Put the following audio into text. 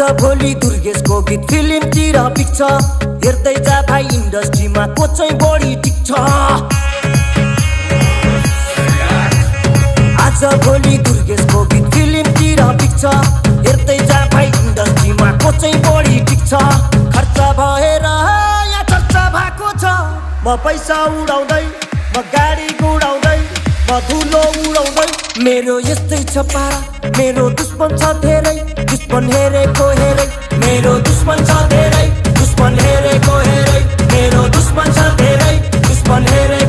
भोलि दुर्गेशको गीत फिल्मतिर बिक्छ हेर्दै जा भाइ इन्डस्ट्रीमा को चाहिँ बढी टिक्छ आज भोलि दुर्गेशको गीत फिल्मतिर बिक्छ हेर्दै जा भाइ इन्डस्ट्रीमा को चाहिँ बढी टिक्छ खर्च भएर यहाँ चर्चा भएको छ म पैसा उडाउँदै म गाडी गुडाउँदै म धुलो उडाउँदै मेरो यस्तै छ पारा मेरो दुश्मन छ धेरै दुश्मन हेरेको हेरै मेरो दुश्मन छ धेरै दुश्मन हेरेको हेरै मेरो दुश्मन छ धेरै दुश्मन हेरे